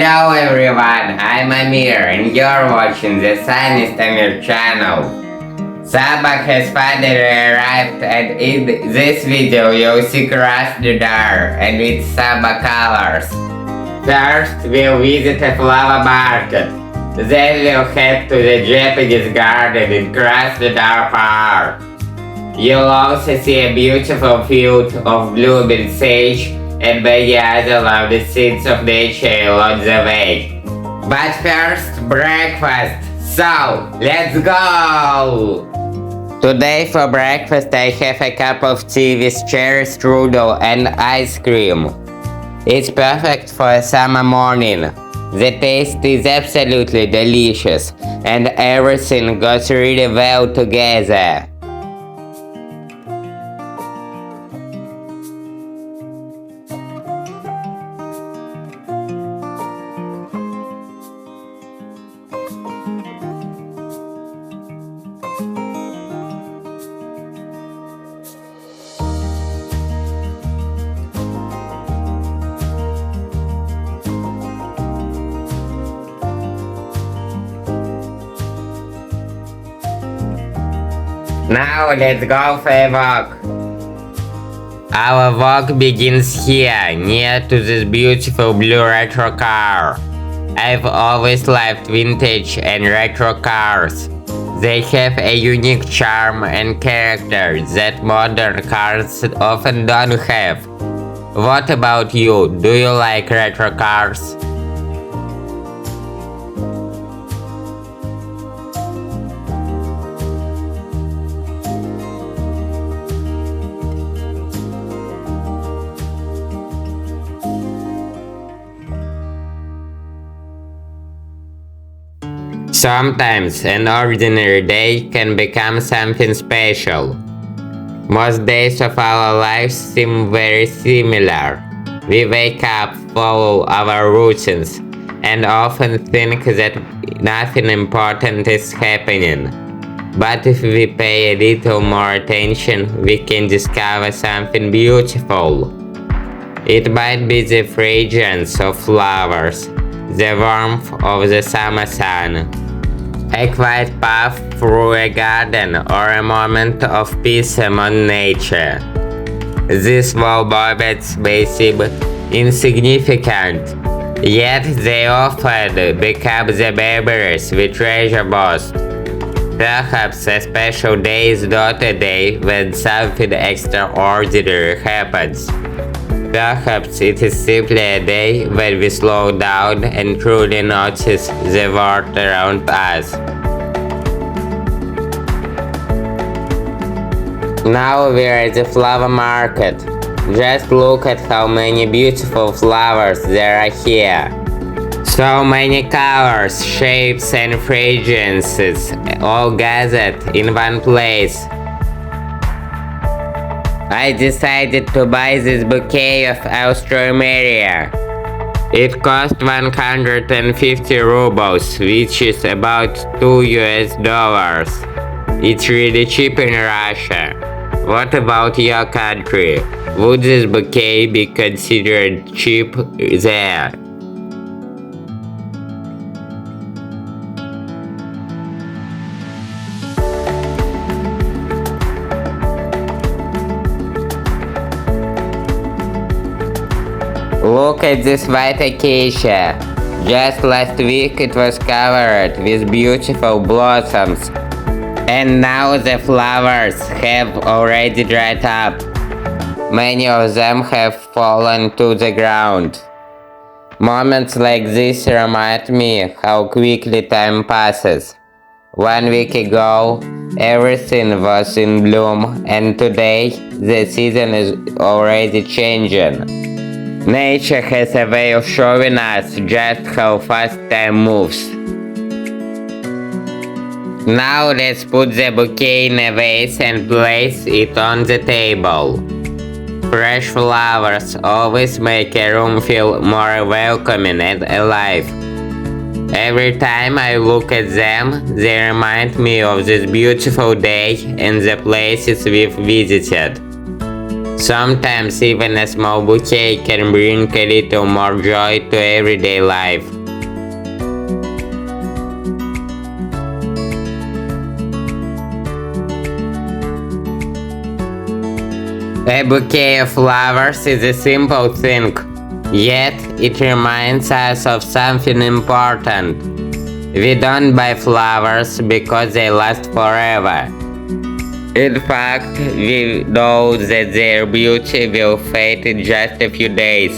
Hello everyone, I'm Amir and you're watching the Sunny Amir channel. Sabak has finally arrived and in this video you'll see Krasnodar and its Sabak colors. First we'll visit a flower market, then we'll head to the Japanese garden in Krasnodar Park. You'll also see a beautiful field of blooming sage and many other lovely scenes of nature along the way. But first, breakfast! So, let's go! Today for breakfast I have a cup of tea with cherry strudel and ice cream. It's perfect for a summer morning. The taste is absolutely delicious and everything goes really well together. Now let's go for a walk. Our walk begins here, near to this beautiful blue retro car. I've always loved vintage and retro cars. They have a unique charm and character that modern cars often don't have. What about you? Do you like retro cars? Sometimes an ordinary day can become something special. Most days of our lives seem very similar. We wake up, follow our routines, and often think that nothing important is happening. But if we pay a little more attention, we can discover something beautiful. It might be the fragrance of flowers, the warmth of the summer sun, a quiet path through a garden, or a moment of peace among nature. These small moments may seem insignificant, yet they often become the memories we treasure most. Perhaps a special day is not a day when something extraordinary happens. Perhaps it is simply a day when we slow down and truly notice the world around us. Now we are at the flower market. Just look at how many beautiful flowers there are here. So many colors, shapes and fragrances, all gathered in one place. I decided to buy this bouquet of Austroemeria. It cost 150 rubles, which is about $2. It's really cheap in Russia. What about your country? Would this bouquet be considered cheap there? Look at this white acacia. Just last week it was covered with beautiful blossoms. And now the flowers have already dried up. Many of them have fallen to the ground. Moments like this remind me how quickly time passes. 1 week ago, everything was in bloom, and today the season is already changing. Nature has a way of showing us just how fast time moves. Now let's put the bouquet in a vase and place it on the table. Fresh flowers always make a room feel more welcoming and alive. Every time I look at them, they remind me of this beautiful day and the places we've visited. Sometimes even a small bouquet can bring a little more joy to everyday life. A bouquet of flowers is a simple thing, yet it reminds us of something important. We don't buy flowers because they last forever. In fact, we know that their beauty will fade in just a few days.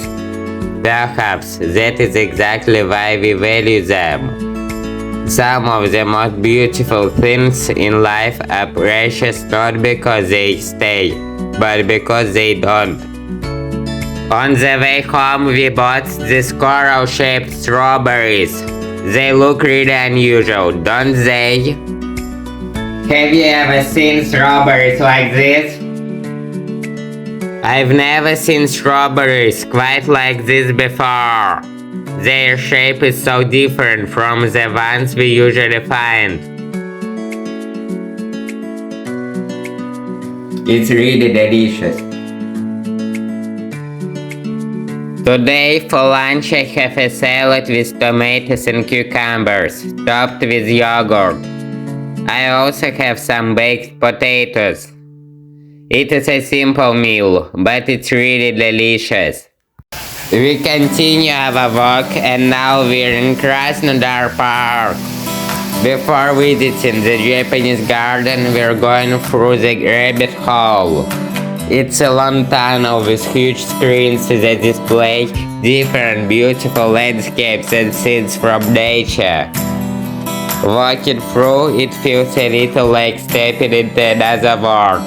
Perhaps that is exactly why we value them. Some of the most beautiful things in life are precious not because they stay, but because they don't. On the way home, we bought these coral-shaped strawberries. They look really unusual, don't they? Have you ever seen strawberries like this? I've never seen strawberries quite like this before. Their shape is so different from the ones we usually find. It's really delicious. Today for lunch I have a salad with tomatoes and cucumbers, topped with yogurt. I also have some baked potatoes. It is a simple meal, but it's really delicious. We continue our walk and now we're in Krasnodar Park. Before visiting the Japanese garden, we're going through the rabbit hole. It's a long tunnel with huge screens that display different beautiful landscapes and scenes from nature. Walking through, it feels a little like stepping into another world.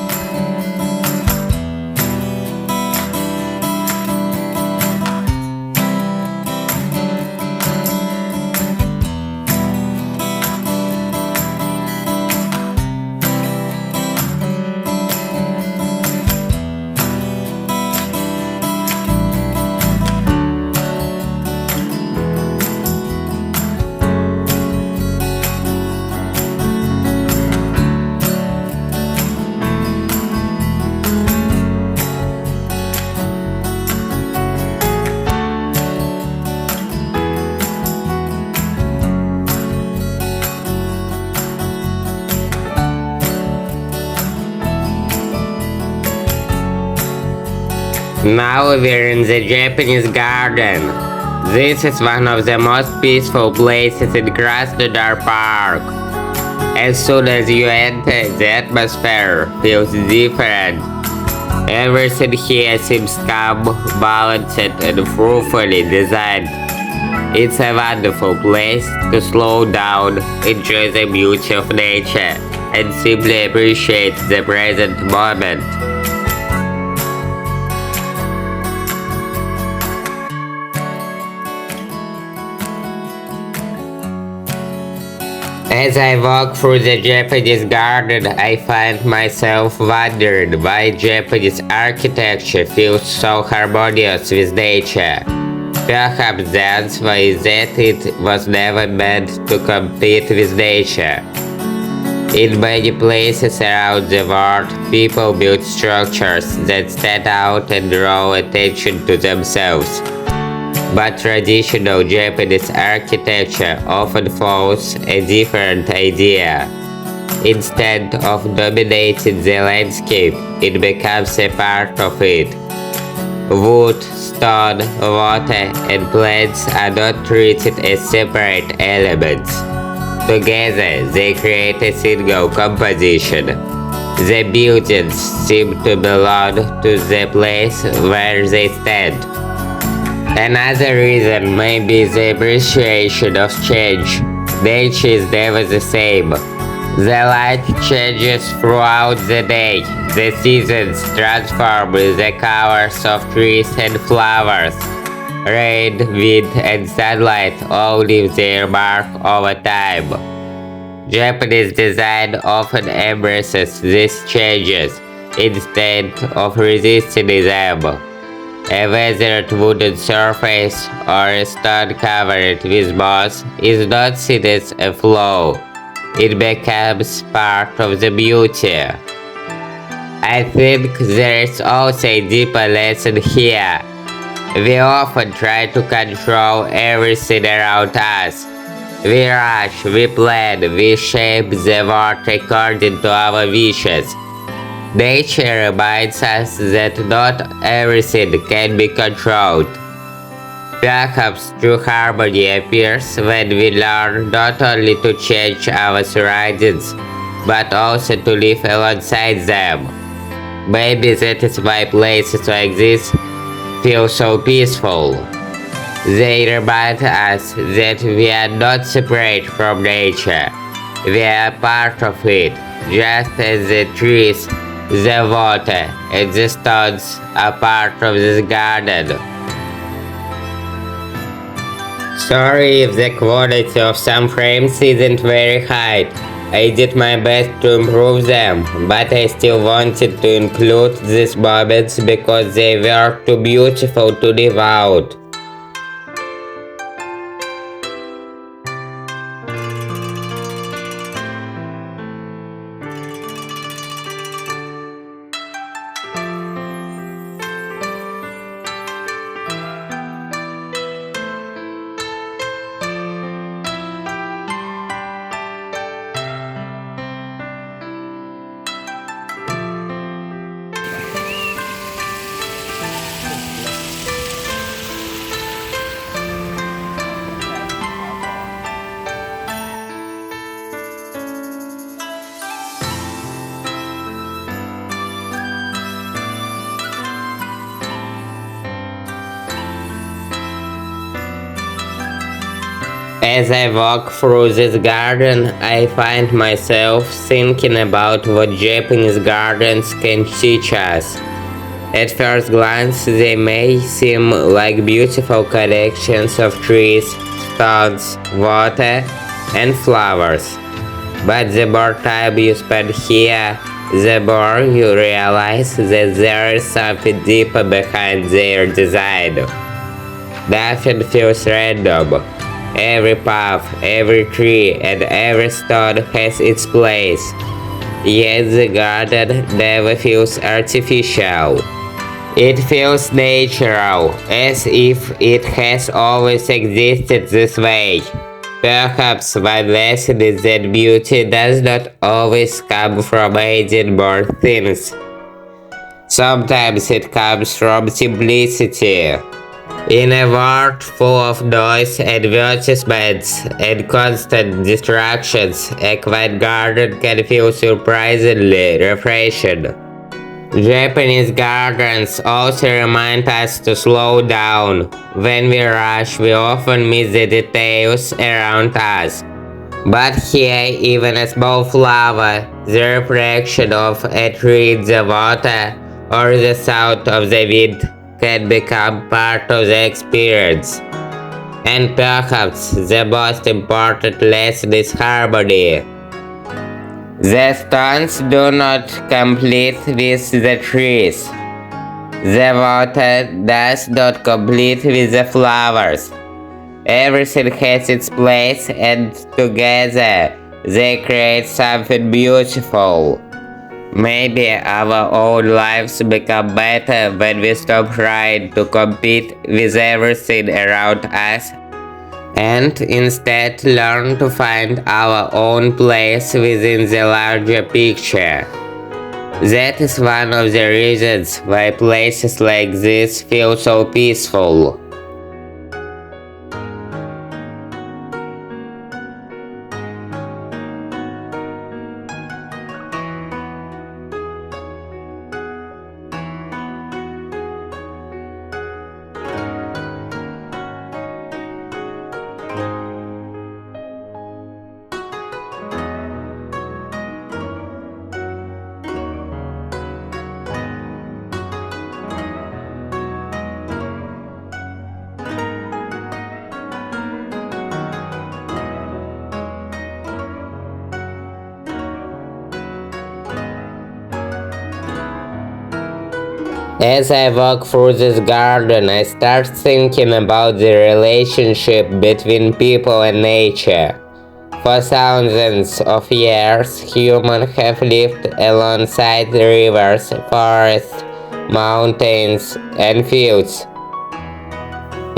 Now we're in the Japanese garden. This is one of the most peaceful places in Krasnodar Park. As soon as you enter, the atmosphere feels different. Everything here seems calm, balanced, and thoughtfully designed. It's a wonderful place to slow down, enjoy the beauty of nature, and simply appreciate the present moment. As I walk through the Japanese garden, I find myself wondering why Japanese architecture feels so harmonious with nature. Perhaps the answer is that it was never meant to compete with nature. In many places around the world, people build structures that stand out and draw attention to themselves. But traditional Japanese architecture often follows a different idea. Instead of dominating the landscape, it becomes a part of it. Wood, stone, water, and plants are not treated as separate elements. Together, they create a single composition. The buildings seem to belong to the place where they stand. Another reason may be the appreciation of change. Nature is never the same. The light changes throughout the day. The seasons transform the colors of trees and flowers. Rain, wind, and sunlight all leave their mark over time. Japanese design often embraces these changes instead of resisting them. A weathered wooden surface or a stone covered with moss is not seen as a flaw. It becomes part of the beauty. I think there is also a deeper lesson here. We often try to control everything around us. We rush, we plan, we shape the world according to our wishes. Nature reminds us that not everything can be controlled. Perhaps true harmony appears when we learn not only to change our surroundings, but also to live alongside them. Maybe that is why places like this feel so peaceful. They remind us that we are not separate from nature. We are part of it, just as the trees, the water, and the stones are part of this garden. Sorry if the quality of some frames isn't very high. I did my best to improve them, but I still wanted to include these moments because they were too beautiful to leave out. As I walk through this garden, I find myself thinking about what Japanese gardens can teach us. At first glance, they may seem like beautiful collections of trees, stones, water, and flowers. But the more time you spend here, the more you realize that there is something deeper behind their design. Nothing feels random. Every path, every tree, and every stone has its place. Yet the garden never feels artificial. It feels natural, as if it has always existed this way. Perhaps one lesson is that beauty does not always come from adding more things. Sometimes it comes from simplicity. In a world full of noise, advertisements, and constant distractions, a quiet garden can feel surprisingly refreshing. Japanese gardens also remind us to slow down. When we rush, we often miss the details around us. But here, even a small flower, the reflection of a tree in the water, or the sound of the wind can become part of the experience. And perhaps the most important lesson is harmony. The stones do not complete with the trees. The water does not complete with the flowers. Everything has its place, and together they create something beautiful. Maybe our own lives become better when we stop trying to compete with everything around us and instead learn to find our own place within the larger picture. That is one of the reasons why places like this feel so peaceful. As I walk through this garden, I start thinking about the relationship between people and nature. For thousands of years, humans have lived alongside rivers, forests, mountains, and fields.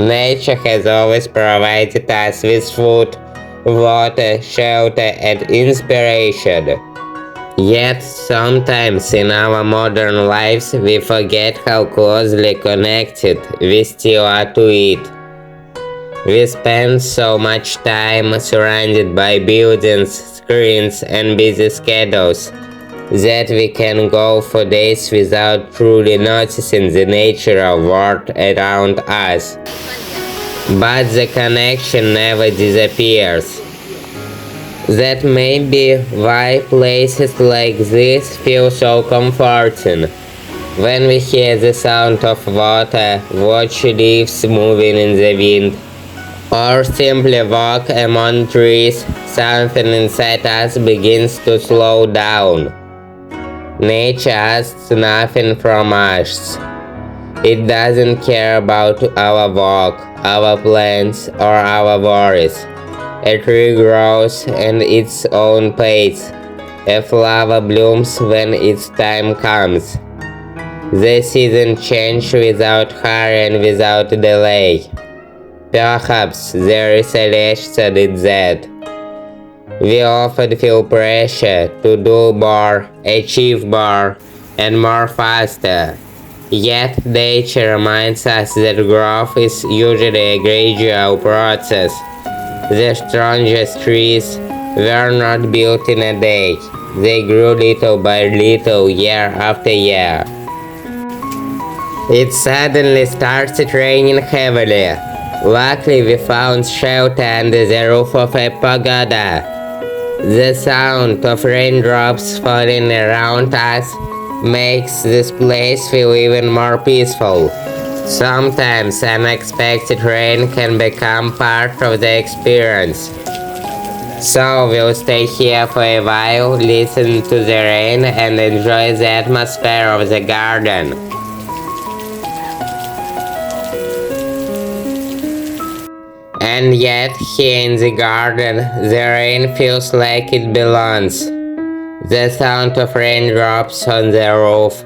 Nature has always provided us with food, water, shelter, and inspiration. Yet sometimes in our modern lives we forget how closely connected we still are to it. We spend so much time surrounded by buildings, screens, and busy schedules that we can go for days without truly noticing the natural world around us. But the connection never disappears. That may be why places like this feel so comforting. When we hear the sound of water, watch leaves moving in the wind, or simply walk among trees, something inside us begins to slow down. Nature asks nothing from us. It doesn't care about our work, our plans, or our worries. A tree grows at its own pace. A flower blooms when its time comes. The seasons change without hurry and without delay. Perhaps there is a lesson in that. We often feel pressure to do more, achieve more, and more faster. Yet nature reminds us that growth is usually a gradual process. The strongest trees were not built in a day. They grew little by little, year after year. It suddenly started raining heavily. Luckily, we found shelter under the roof of a pagoda. The sound of raindrops falling around us makes this place feel even more peaceful. Sometimes unexpected rain can become part of the experience. So we'll stay here for a while, listen to the rain, and enjoy the atmosphere of the garden. And yet, here in the garden, the rain feels like it belongs. The sound of raindrops on the roof,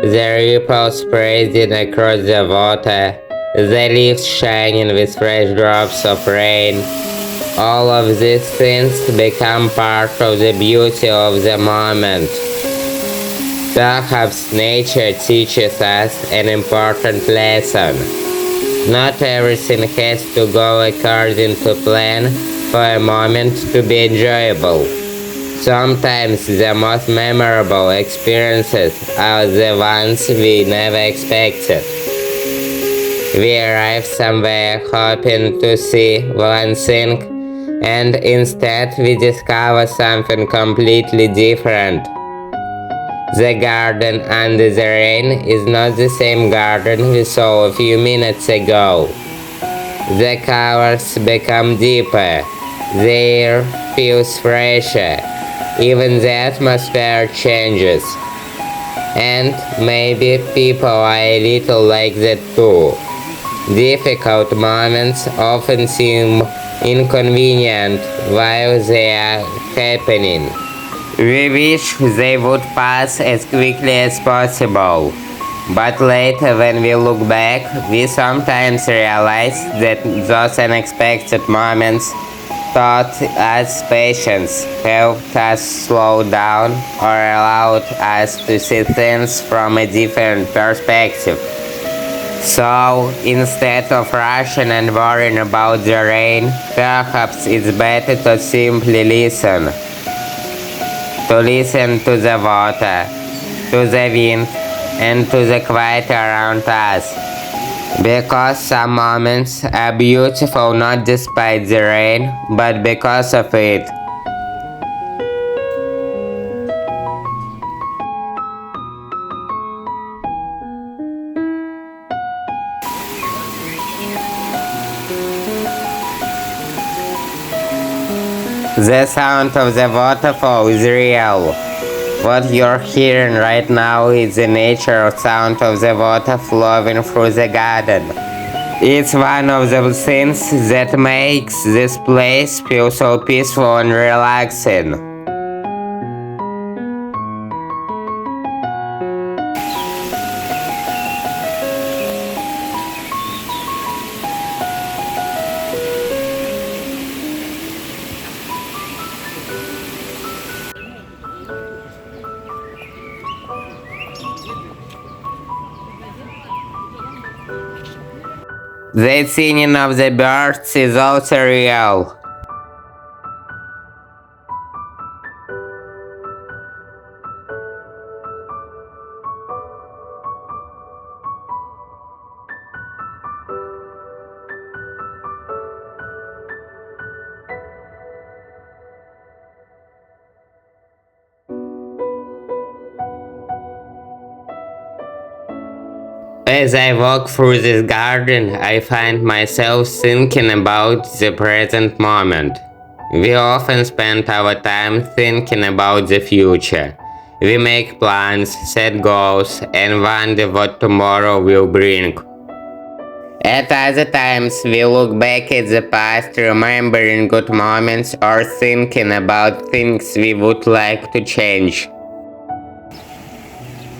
the ripples spreading across the water, the leaves shining with fresh drops of rain. All of these things become part of the beauty of the moment. Perhaps nature teaches us an important lesson. Not everything has to go according to plan for a moment to be enjoyable. Sometimes the most memorable experiences are the ones we never expected. We arrive somewhere hoping to see one thing, and instead we discover something completely different. The garden under the rain is not the same garden we saw a few minutes ago. The colors become deeper, the air feels fresher, even the atmosphere changes. And maybe people are a little like that too. Difficult moments often seem inconvenient while they are happening. We wish they would pass as quickly as possible. But later, when we look back, we sometimes realize that those unexpected moments taught us patience, helped us slow down, or allowed us to see things from a different perspective. So, instead of rushing and worrying about the rain, perhaps it's better to simply listen. To listen to the water, to the wind, and to the quiet around us. Because some moments are beautiful not despite the rain, but because of it. The sound of the waterfall is real. What you're hearing right now is the natural sound of the water flowing through the garden. It's one of the things that makes this place feel so peaceful and relaxing. The singing of the birds is also real. As I walk through this garden, I find myself thinking about the present moment. We often spend our time thinking about the future. We make plans, set goals, and wonder what tomorrow will bring. At other times, we look back at the past, remembering good moments or thinking about things we would like to change.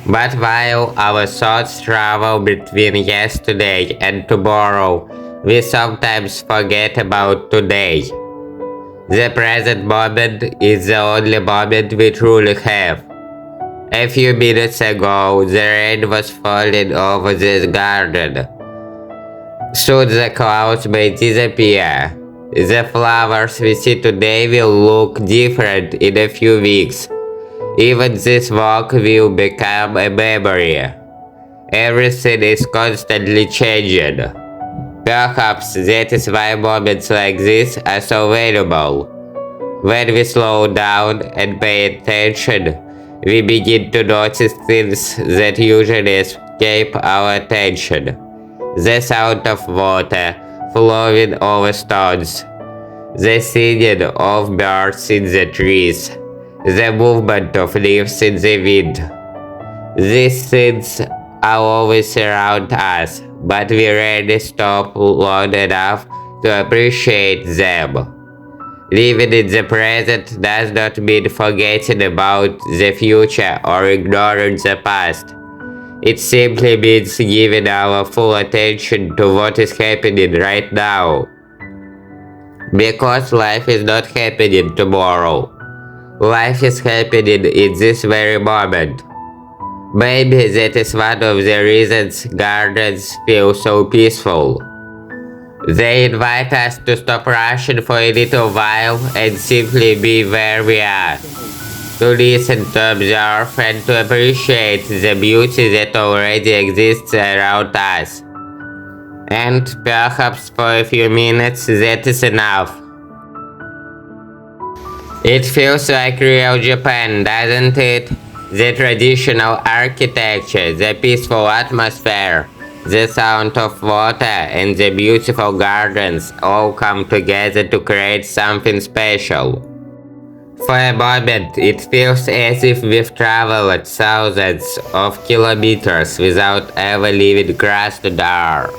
But while our thoughts travel between yesterday and tomorrow, we sometimes forget about today. The present moment is the only moment we truly have. A few minutes ago, the rain was falling over this garden. Soon the clouds may disappear. The flowers we see today will look different in a few weeks. Even this walk will become a memory. Everything is constantly changing. Perhaps that is why moments like this are so valuable. When we slow down and pay attention, we begin to notice things that usually escape our attention. The sound of water flowing over stones, the singing of birds in the trees, the movement of leaves in the wind. These things are always around us, but we rarely stop long enough to appreciate them. Living in the present does not mean forgetting about the future or ignoring the past. It simply means giving our full attention to what is happening right now. Because life is not happening tomorrow. Life is happening in this very moment. Maybe that is one of the reasons gardens feel so peaceful. They invite us to stop rushing for a little while and simply be where we are. To listen, to observe, and to appreciate the beauty that already exists around us. And perhaps for a few minutes that is enough. It feels like real Japan, doesn't it? The traditional architecture, the peaceful atmosphere, the sound of water, and the beautiful gardens all come together to create something special. For a moment, it feels as if we've traveled thousands of kilometers without ever leaving Krasnodar.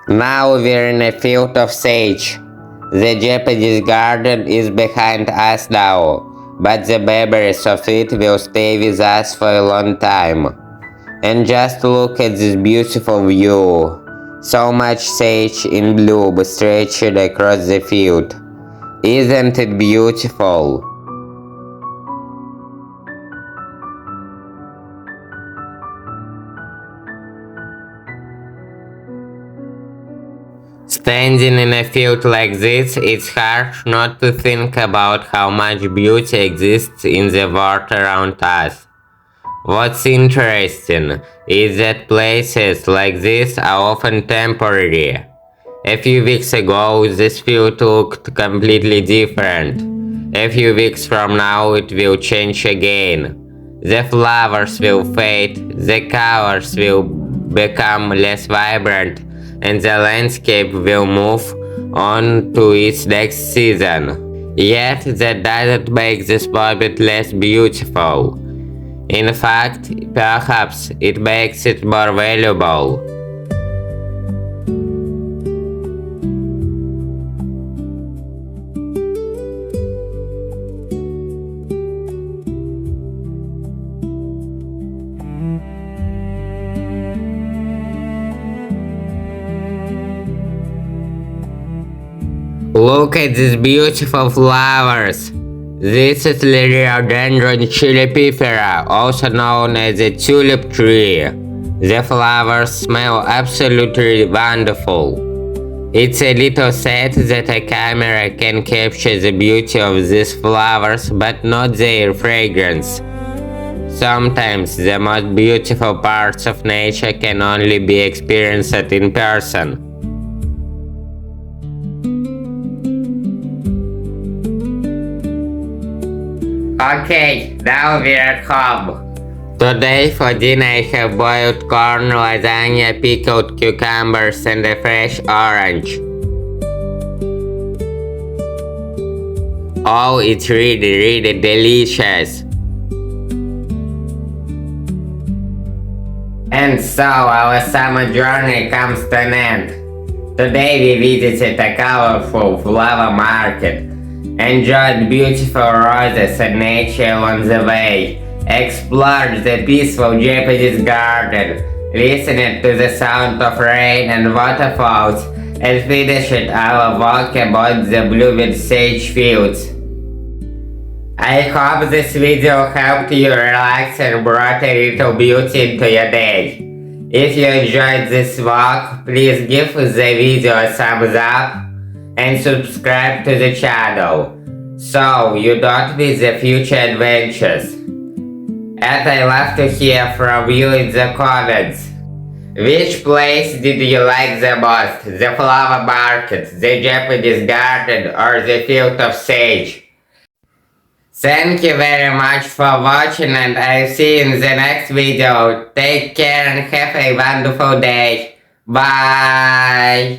Now we're in a field of sage. The Japanese garden is behind us now, but the memories of it will stay with us for a long time. And just look at this beautiful view. So much sage in bloom stretching across the field. Isn't it beautiful? Standing in a field like this, it's hard not to think about how much beauty exists in the world around us. What's interesting is that places like this are often temporary. A few weeks ago, this field looked completely different. A few weeks from now, it will change again. The flowers will fade, the colors will become less vibrant, and the landscape will move on to its next season. Yet, that doesn't make this moment less beautiful. In fact, perhaps it makes it more valuable. Look at these beautiful flowers. This is Liriodendron chilipifera, also known as the tulip tree. The flowers smell absolutely wonderful. It's a little sad that a camera can capture the beauty of these flowers, but not their fragrance. Sometimes the most beautiful parts of nature can only be experienced in person. Okay, now we're at home. Today for dinner I have boiled corn, lasagna, pickled cucumbers and a fresh orange. Oh, it's really delicious. And so our summer journey comes to an end. Today we visited a colorful flower market, enjoyed beautiful roses and nature on the way, explored the peaceful Japanese garden, listened to the sound of rain and waterfalls, and finished our walk about the blooming sage fields. I hope this video helped you relax and brought a little beauty into your day. If you enjoyed this walk, please give the video a thumbs up and subscribe to the channel, so you don't miss the future adventures. And I love to hear from you in the comments. Which place did you like the most? The flower market, the Japanese garden, or the field of sage? Thank you very much for watching, and I'll see you in the next video. Take care and have a wonderful day. Bye!